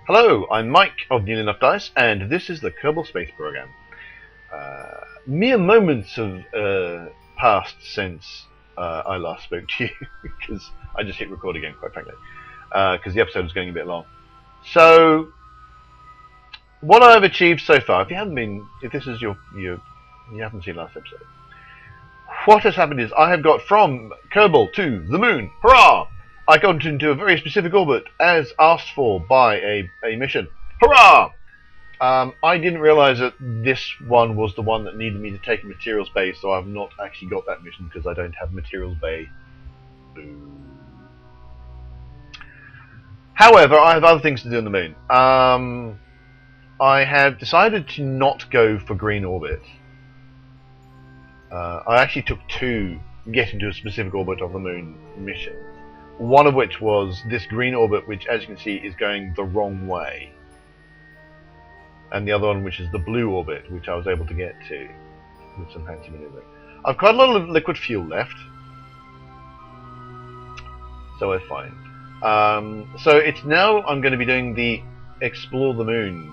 Hello, I'm Mike of Nearly Enough Dice, and this is the Kerbal Space Program. Mere moments have passed since I last spoke to you, because I just hit record again, quite frankly, because the episode was going a bit long. So, what I've achieved so far, if this is you haven't seen last episode, what has happened is I have got from Kerbal to the Moon. Hurrah! I got into a very specific orbit as asked for by a mission. Hurrah! I didn't realize that this one was the one that needed me to take a materials bay, so I've not actually got that mission because I don't have materials bay. Boo. However, I have other things to do on the moon. I have decided to not go for green orbit. I actually took two get into a specific orbit of the moon missions. One of which was this green orbit, which, as you can see, is going the wrong way. And the other one, which is the blue orbit, which I was able to get to with some fancy maneuvering. I've got a lot of liquid fuel left, so we're fine. So it's now I'm going to be doing the Explore the Moon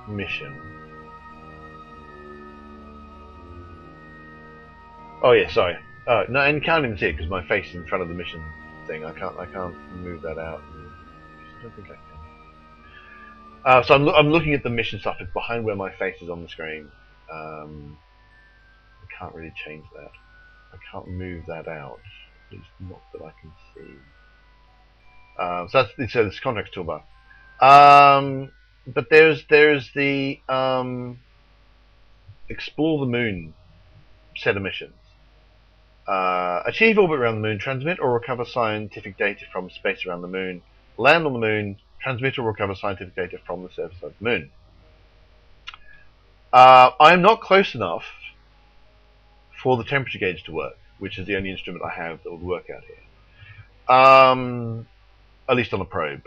mission. Oh yeah, sorry. No, and you can't even see it because my face is in front of the mission thing. I can't move that out. I don't think I can. So I'm looking at the mission stuff. It's behind where my face is on the screen. I can't really change that. I can't move that out. At least not that I can see. So that's this context toolbar. But there's the Explore the Moon set of missions. Achieve orbit around the moon, transmit or recover scientific data from space around the moon, land on the moon, transmit or recover scientific data from the surface of the moon. I am not close enough for the temperature gauge to work, which is the only instrument I have that would work out here. At least on a probe.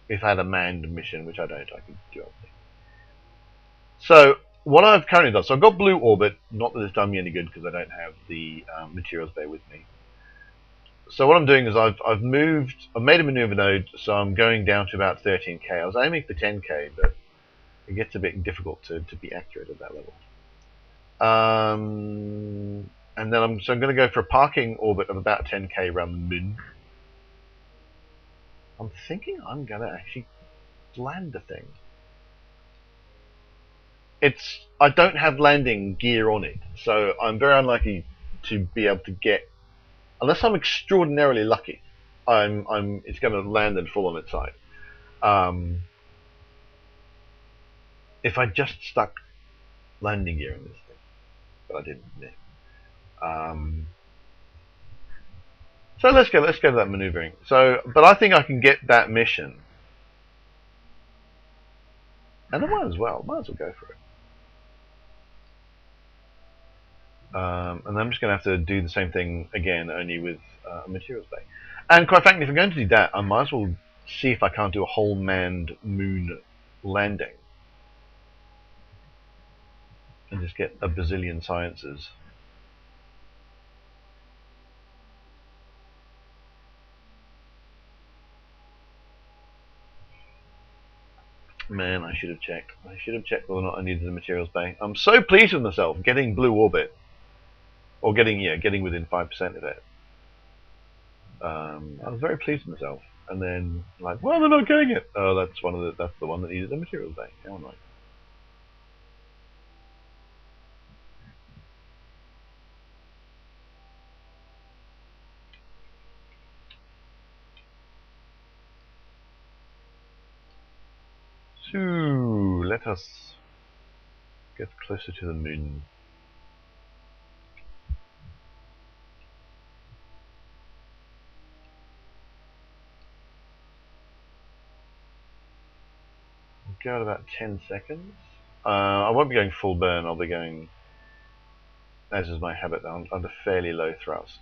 If I had a manned mission, which I don't, I could do anything. So, what I've currently done, so I've got blue orbit, not that it's done me any good because I don't have the materials bay with me. So what I'm doing is I've made a maneuver node, so I'm going down to about 13k. I was aiming for 10k, but it gets a bit difficult to be accurate at that level. And then I'm going to go for a parking orbit of about 10k around the moon. I'm thinking I'm going to actually land the thing. I don't have landing gear on it, so I'm very unlikely to be able to get, unless I'm extraordinarily lucky. It's going to land and fall on its side. If I just stuck landing gear on this thing, but I didn't. So let's go to that maneuvering. So, but I think I can get that mission, and I might as well go for it. And I'm just going to have to do the same thing again, only with a materials bay. And quite frankly, if I'm going to do that, I might as well see if I can't do a whole manned moon landing. And just get a bazillion sciences. Man, I should have checked. I should have checked whether or not I needed the materials bay. I'm so pleased with myself getting blue orbit. Or getting within 5% of it. I was very pleased with myself. And then, like, well, they're not getting it. Oh, that's the one that needed the materials bay. How annoying. So, let us get closer to the moon. I'll go at about 10 seconds. I won't be going full burn, I'll be going, as is my habit, under fairly low thrust.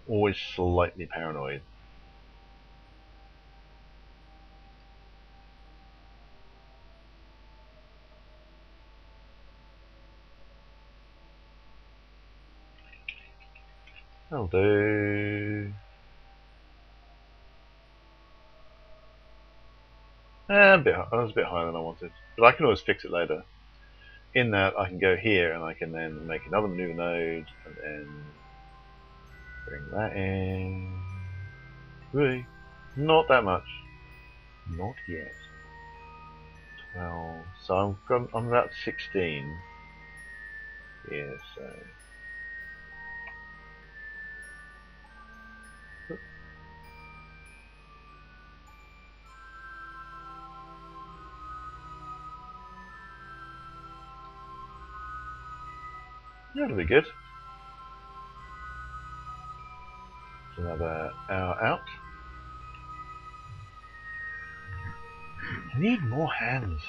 always slightly paranoid. That'll do. That was a bit higher than I wanted, but I can always fix it later. In that, I can go here and I can then make another maneuver node and then bring that in. Really? Not that much. Not yet. 12. So I'm about 16. Yeah, so. That'll be good. It's another hour out. I need more hands.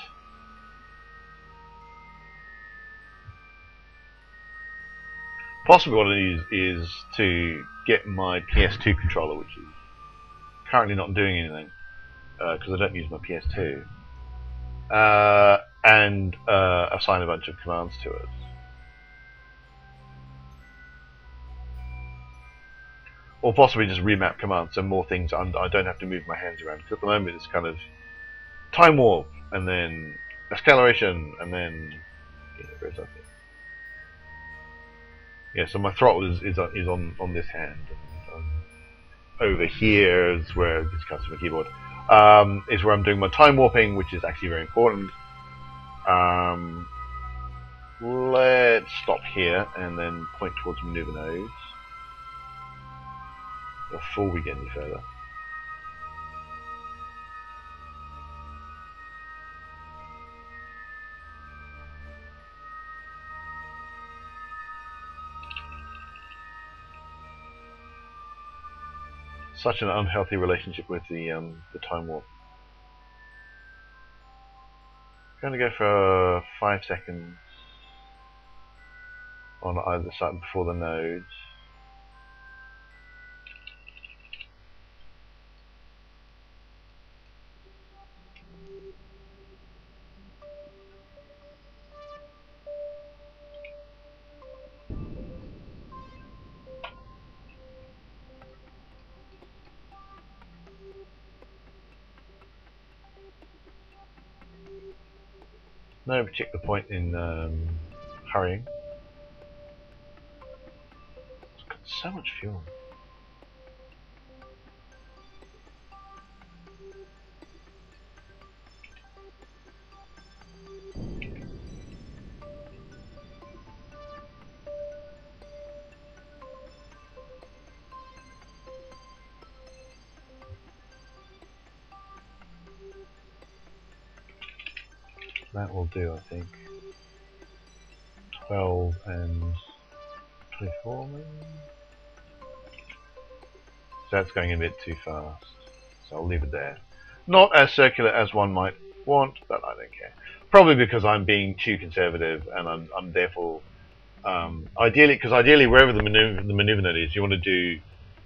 Possibly what I need is to get my PS2 controller, which is currently not doing anything because I don't use my PS2, and assign a bunch of commands to it. Or possibly just remap commands so more things I don't have to move my hands around. Because at the moment it's kind of time warp, and then acceleration, and then very something. Yeah, so my throttle is on this hand. And, over here is where this customer keyboard is where I'm doing my time warping, which is actually very important. Let's stop here and then point towards maneuver nodes before we get any further. Such an unhealthy relationship with the time warp. I'm going to go for 5 seconds on either side before the nodes. No particular point in hurrying. It's got so much fuel. That will do, I think. 12 and 24 maybe? So that's going a bit too fast. So I'll leave it there. Not as circular as one might want, but I don't care. Probably because I'm being too conservative, and I'm therefore ideally wherever the maneuver node is, you want to do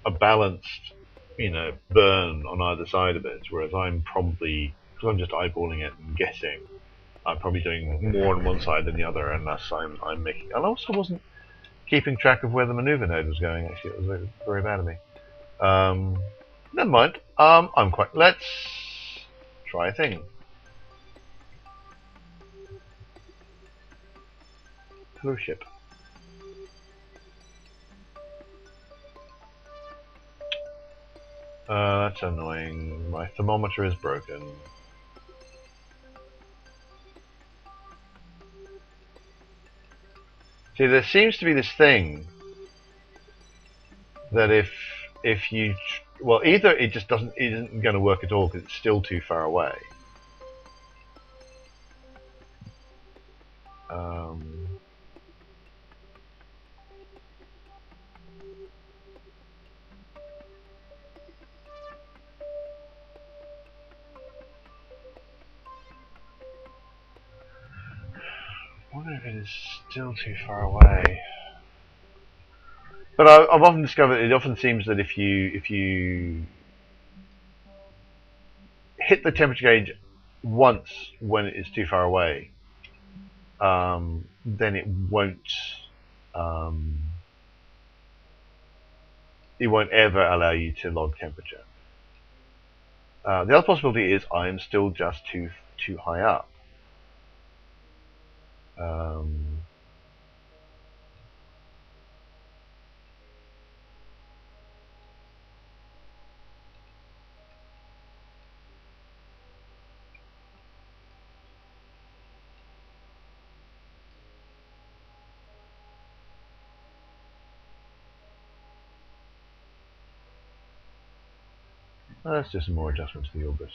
a balanced, burn on either side of it. Whereas I'm probably, because I'm just eyeballing it and guessing, I'm probably doing more on one side than the other, unless I'm making. And I also wasn't keeping track of where the maneuver node was going. Actually, it was very bad of me. Never mind. Let's try a thing. Hello, ship. That's annoying. My thermometer is broken. See, there seems to be this thing that if you either it just isn't going to work at all because it's still too far away. I wonder if it is still too far away. But I've often discovered it often seems that if you hit the temperature gauge once when it is too far away, then um, it won't ever allow you to log temperature. The other possibility is I am still just too high up. That's just more adjustment to the orbit.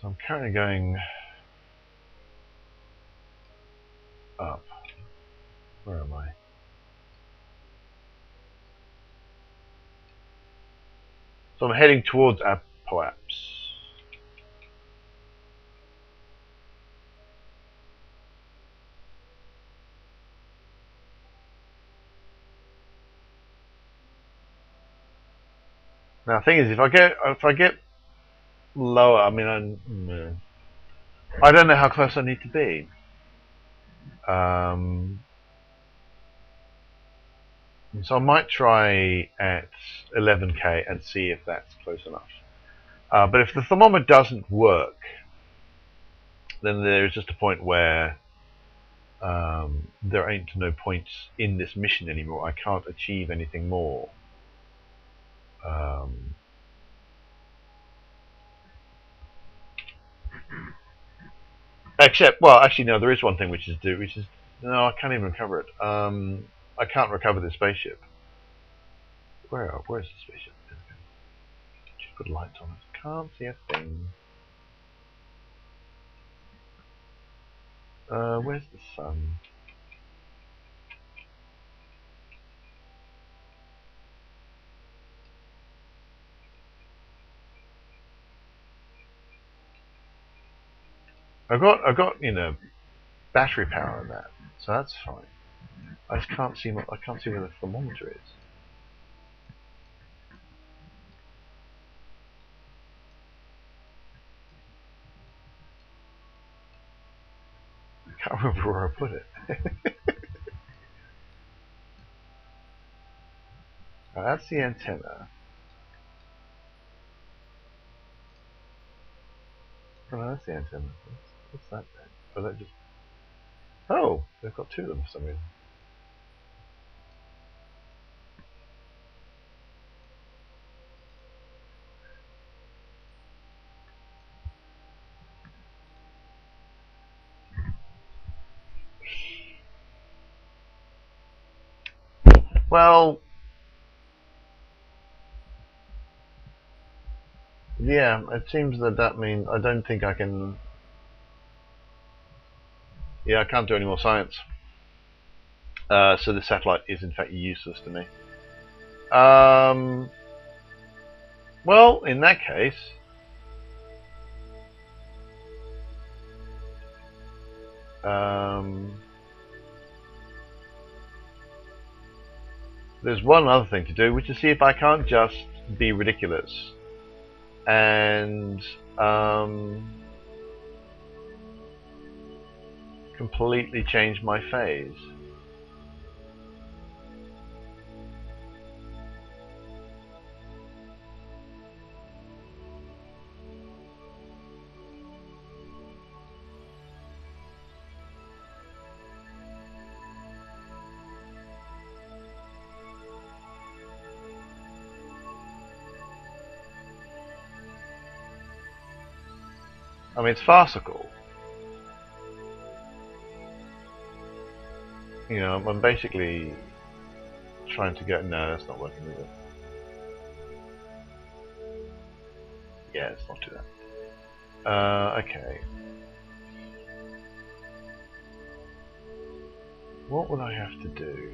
So I'm currently going up. Where am I? So I'm heading towards Apoapс. Now the thing is, if I get lower, I mean I don't know how close I need to be. So I might try at 11k and see if that's close enough. But if the thermometer doesn't work, then there's just a point where there ain't no points in this mission anymore. I can't achieve anything more. Except, well, actually, no. There is one thing which is no. I can't even recover it. I can't recover this spaceship. Where's the spaceship? Just put lights on it. Can't see a thing. Where's the sun? I've got battery power in that, so that's fine. I just can't see where the thermometer is. I can't remember where I put it. That's the antenna. Oh, no, that's the antenna. What's that then? Oh, that just. Oh, they've got two of them for some reason. Well, yeah, it seems that means I don't think I can. Yeah, I can't do any more science. So the satellite is in fact useless to me. Well, in that case, there's one other thing to do, which is see if I can't just be ridiculous and completely change my phase. I mean, it's farcical. I'm basically trying to get. No, that's not working, is it? Yeah, let's not do that. Okay. what would I have to do?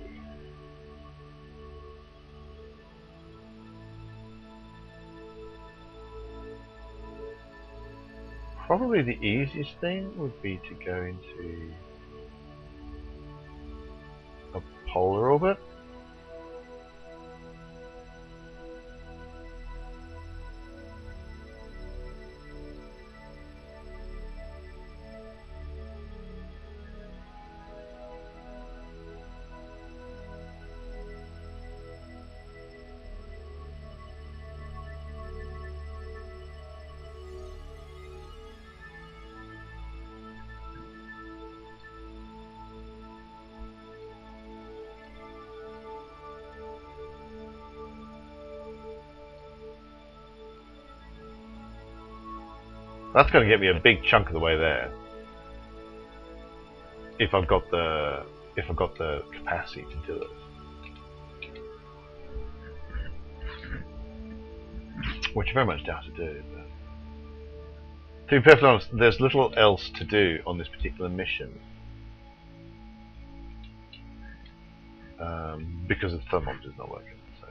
Probably the easiest thing would be to go into a polar orbit. That's going to get me a big chunk of the way there. If I've got the capacity to do it. Which I very much doubt to do. But to be perfectly honest, there's little else to do on this particular mission. Because the thermometer's not working. So.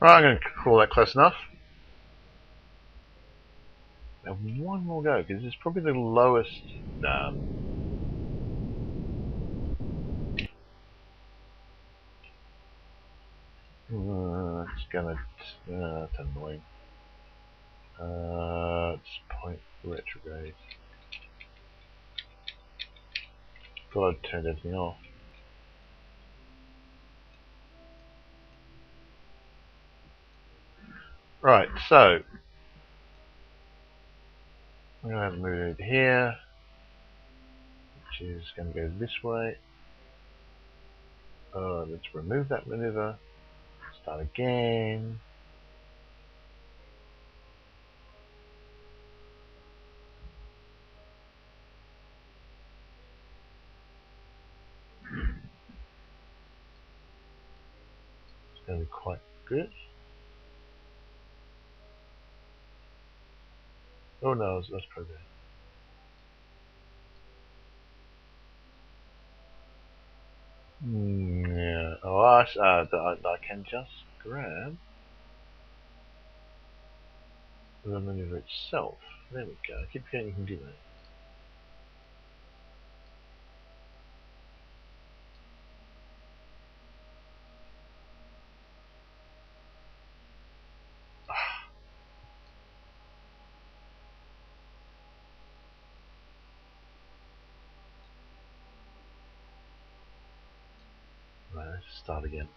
Right, I'm going to call that close enough. Now one more go, because this is probably the lowest. Nah. It's gonna. That's annoying. It's point retrograde. Thought I'd turned everything off. Right, so I'm going to have to move over here, which is going to go this way. Let's remove that maneuver. Start again. It's going to be quite good. Oh no, that's progress. Yeah. Oh, I can just grab the maneuver itself. There we go. I keep forgetting you can do that. Right, let's start again.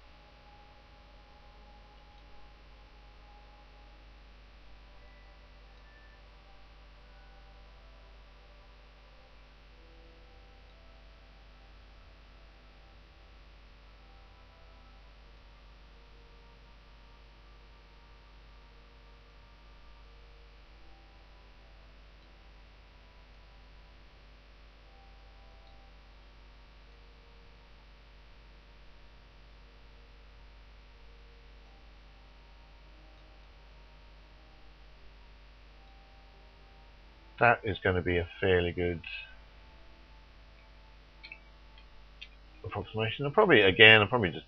That is going to be a fairly good approximation. I'm probably just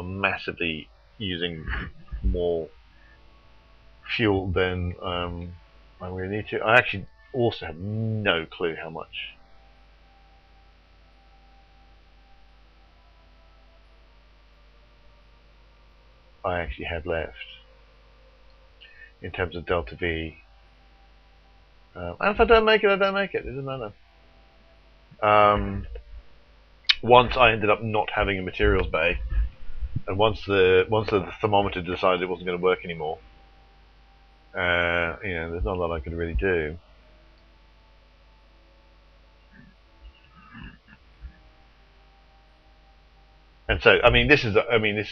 massively using more fuel than I really need to. I actually also have no clue how much I actually had left in terms of delta V. And if I don't make it, I don't make it. It doesn't matter. Once I ended up not having a materials bay, and once the thermometer decided it wasn't going to work anymore, there's not a lot I could really do. And so, this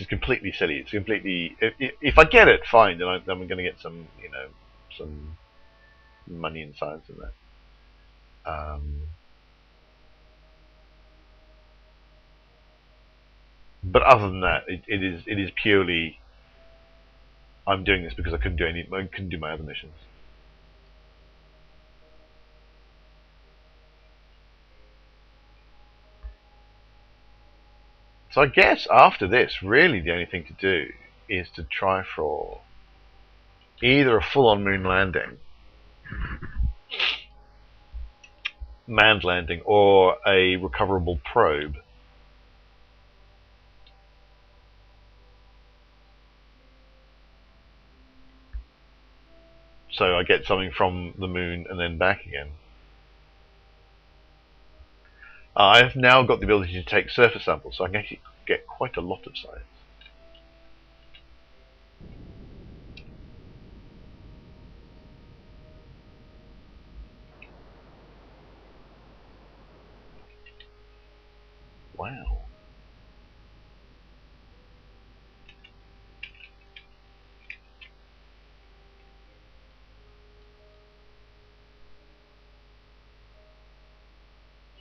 is completely silly. It's completely. If I get it, fine. Then I'm going to get some money and science in that. But other than that, it is purely. I'm doing this because I couldn't do my other missions. So I guess after this, really the only thing to do is to try for either a full-on moon landing, manned landing, or a recoverable probe. So I get something from the moon and then back again. I've now got the ability to take surface samples, so I can actually get quite a lot of science. Wow.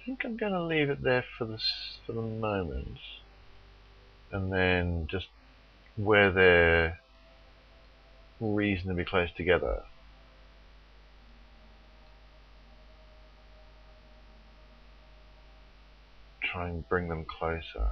I think I'm going to leave it there for the moment, and then just where they're reasonably close together, try and bring them closer.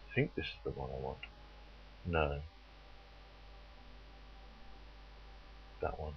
I think this is the one I want. No. That one.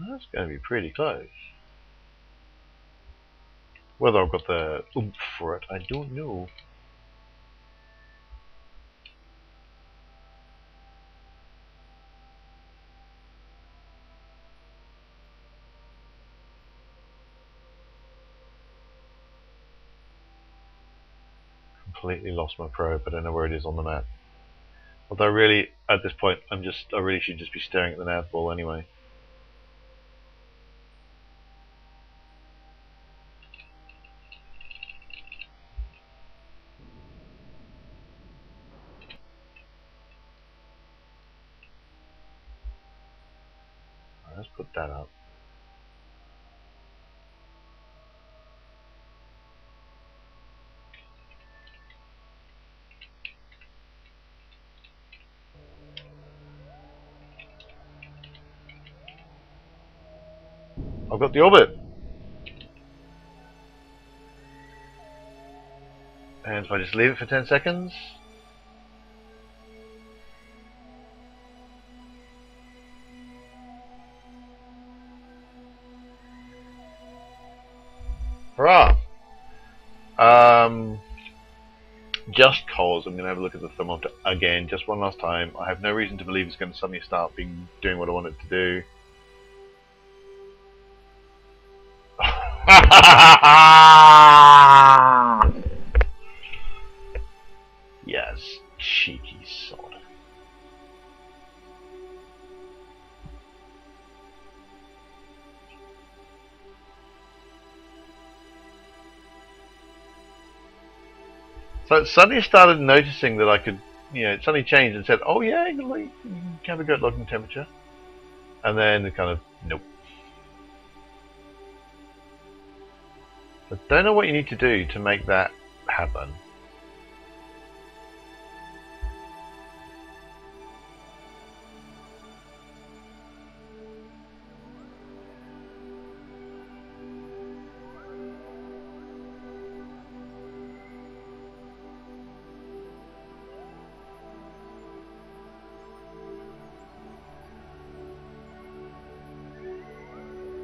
That's going to be pretty close. Whether I've got the oomph for it, I don't know. Completely lost my probe. I don't know where it is on the map. Although really, at this point, I really should just be staring at the nav ball anyway. Let's put that up. I've got the orbit. And if I just leave it for 10 seconds, Hurrah! Just cause I'm going to have a look at the thermometer again, just one last time. I have no reason to believe it's going to suddenly start doing what I want it to do. Yes, cheeky sod. So it suddenly started noticing that I could, it suddenly changed and said, "Oh yeah, you can have a go at logging temperature," and then it kind of, nope. I don't know what you need to do to make that happen.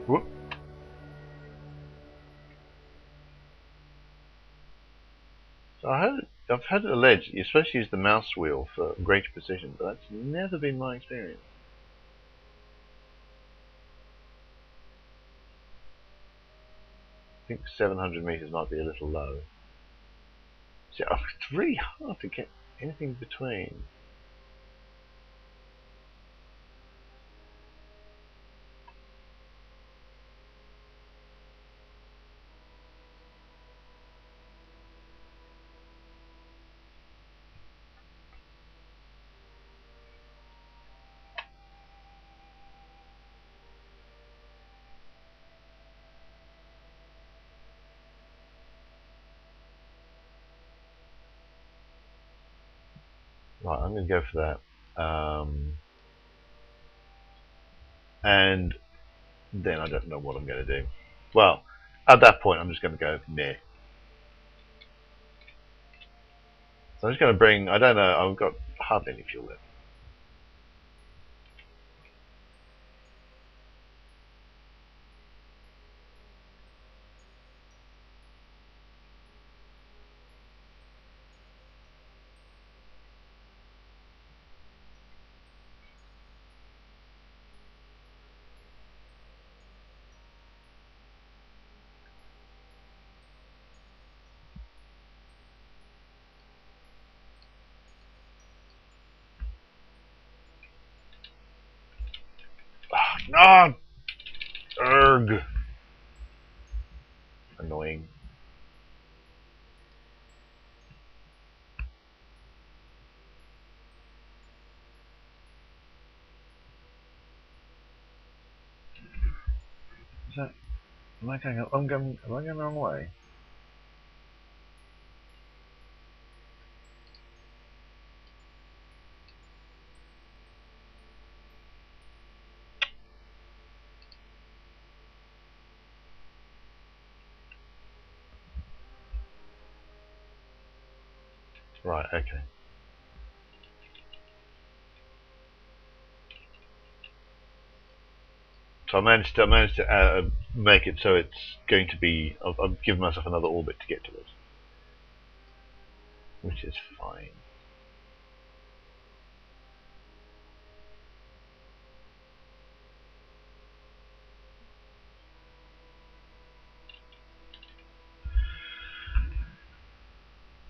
Whoop. So I've heard it alleged you're supposed to use the mouse wheel for greater precision, but that's never been my experience. I think 700 meters might be a little low. So it's really hard to get anything between. Right, I'm going to go for that. And then I don't know what I'm going to do. Well, at that point, I'm just going to go meh. So I'm just going to bring, I don't know, I've got hardly any fuel left. Ah, erg. Annoying. Is that, am I going the wrong way? Right, okay. So I managed to make it so it's going to be. I've given myself another orbit to get to it, which is fine.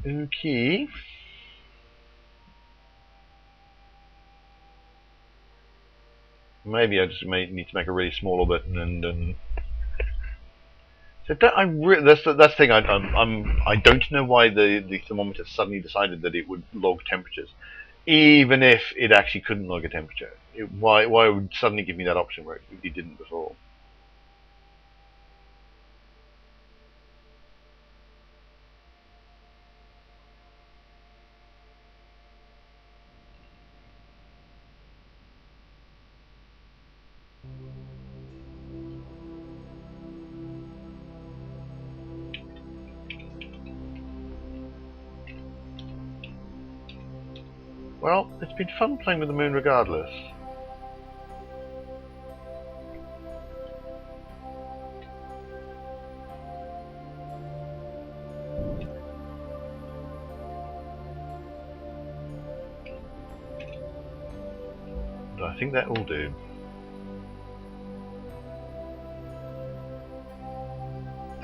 Okay. Maybe I just need to make a really small orbit and so that's the thing. I don't know why the thermometer suddenly decided that it would log temperatures, even if it actually couldn't log a temperature. Why it would suddenly give me that option where it didn't before? Well, it's been fun playing with the moon regardless. think that will do.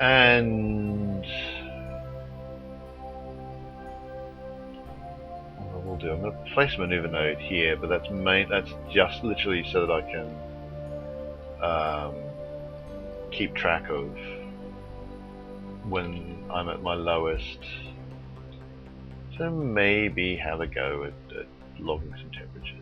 And what I will do, I'm going to place a maneuver node here, but that's just literally so that I can keep track of when I'm at my lowest. So maybe have a go at logging some temperatures.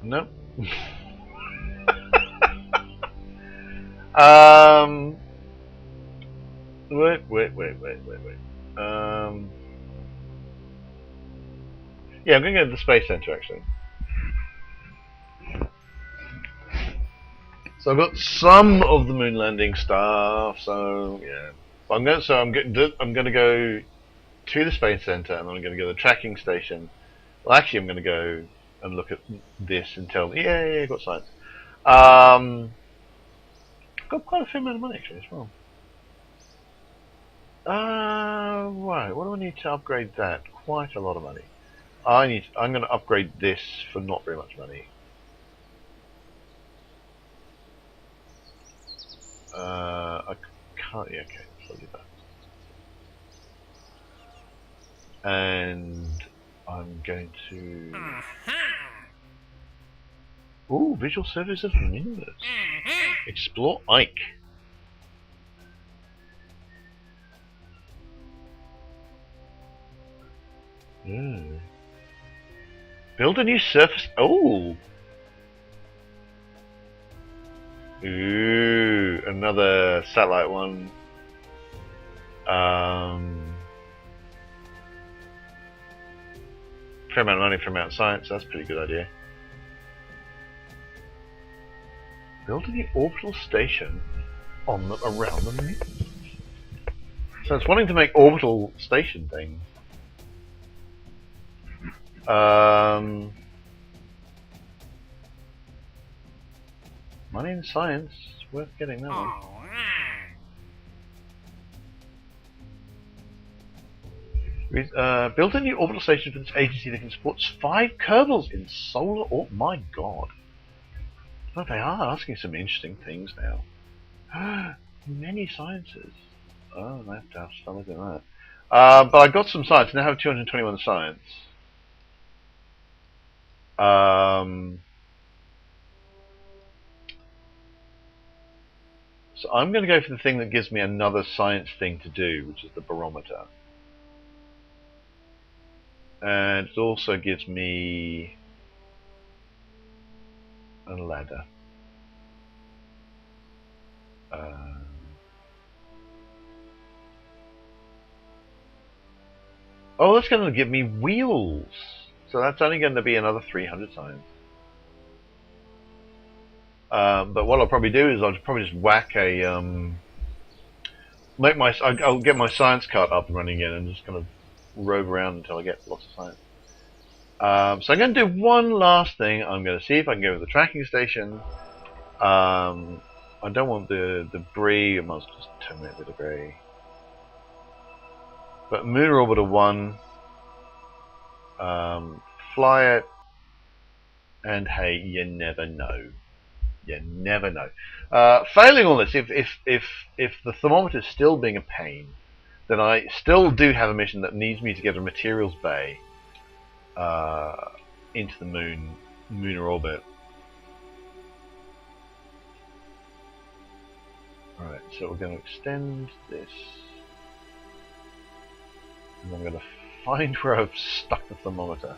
Nope. Wait. Yeah, I'm going to go to the Space Center actually. So I've got some of the moon landing stuff. So yeah, I'm going to go to the Space Center, and then I'm going to go to the tracking station. Well, actually, I'm going to go and look at this and tell me, yeah, I got science. Got quite a fair amount of money actually as well. Right, what do I need to upgrade that? Quite a lot of money. I'm going to upgrade this for not very much money. I can't. Yeah, okay, so I'll do that. And I'm going to. Ooh, visual surveys of Munar. Explore Ike. Build a new surface. Oh. Ooh, another satellite one. Fair amount of money for amount of science. That's a pretty good idea. Build a new orbital station on around the moon. So it's wanting to make orbital station things. Money and science, worth getting that one. Build a new orbital station for this agency that can support 5 Kerbals in solar orbit. My god. Well, they are asking some interesting things now. Many sciences. Oh, I have to have some look at that. But I got some science. Now I have 221 science. So I'm going to go for the thing that gives me another science thing to do, which is the barometer. And it also gives me a ladder. Oh, that's going to give me wheels. So that's only going to be another 300 science. But what I'll probably do is I'll probably just whack a I'll get my science cart up and running again and just kind of rove around until I get lots of science. So I'm going to do one last thing. I'm going to see if I can go to the tracking station. I don't want the debris. I must just terminate the debris. But Munar Orbiter 1, fly it, and hey, you never know. You never know. Failing all this, if the thermometer is still being a pain, then I still do have a mission that needs me to get a materials bay into the Munar orbit. Alright, so we're going to extend this. And I'm going to find where I've stuck the thermometer.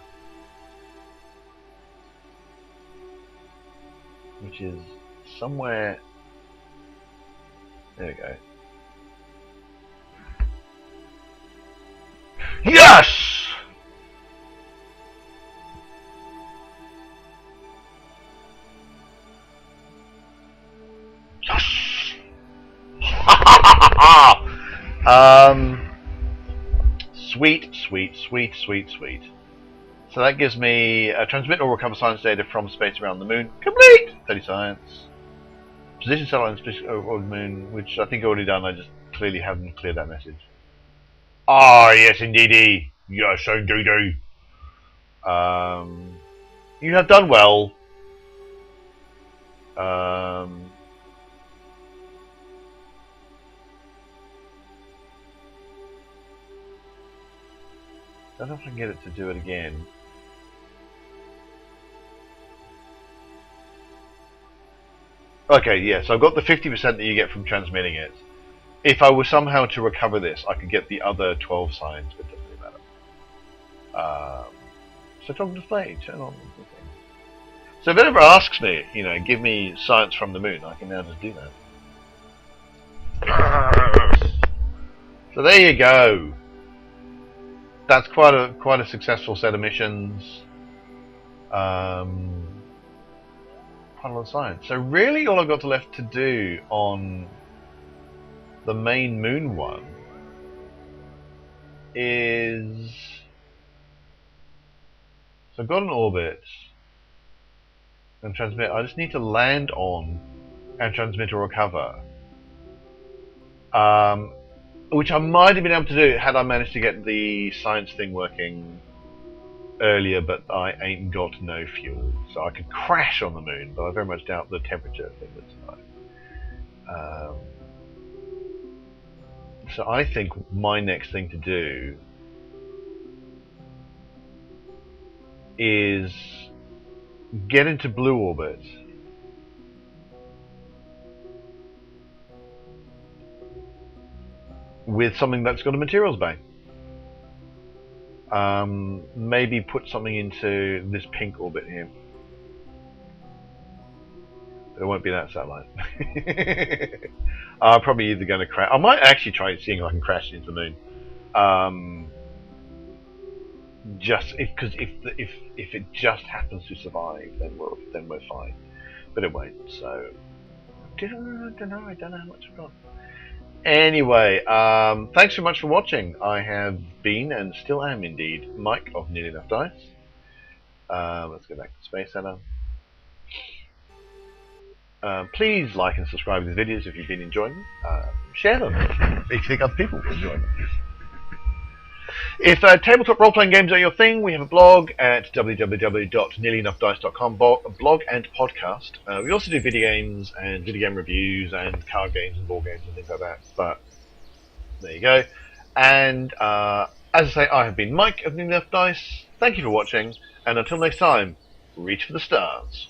Which is somewhere. There we go. Yes! Yes! Um, sweet, sweet, sweet, sweet, sweet. So that gives me transmit or recover science data from space around the moon. Complete! 30 science. Position satellite and space over the moon, which I think I've already done. I just clearly haven't cleared that message. Ah, yes, indeedy. Yes, indeedy. You have done well. I don't know if I can get it to do it again. Okay, yes, I've got the 50% that you get from transmitting it. If I were somehow to recover this, I could get the other 12 signs, but it doesn't really matter. So toggle display, turn on the thing. So if it ever asks me, give me science from the moon, I can now just do that. So there you go. That's quite a successful set of missions. Quite a lot of science. So really all I've got left to do on the main moon one is... So I've got an orbit and transmit. I just need to land on and transmit or recover. Which I might have been able to do had I managed to get the science thing working earlier, but I ain't got no fuel. So I could crash on the moon, but I very much doubt the temperature thing would survive. So I think my next thing to do is get into blue orbit, with something that's got a materials bay. Maybe put something into this pink orbit here. But it won't be that satellite. I'm probably either going to crash. I might actually try seeing if I can crash into the moon. Just because if it just happens to survive, then we're fine. But it won't. So I don't know how much I've got. Anyway, thanks so much for watching. I have been, and still am indeed, Mike of Nearly Enough Dice. Let's go back to Space Center. Please like and subscribe to these videos if you've been enjoying them. Share them if you think other people will enjoy them. If tabletop role-playing games are your thing, we have a blog at www.nearlyenoughdice.com, blog and podcast. We also do video games and video game reviews and card games and board games and things like that. But there you go. And as I say, I have been Mike of Nearly Enough Dice. Thank you for watching, and until next time, reach for the stars.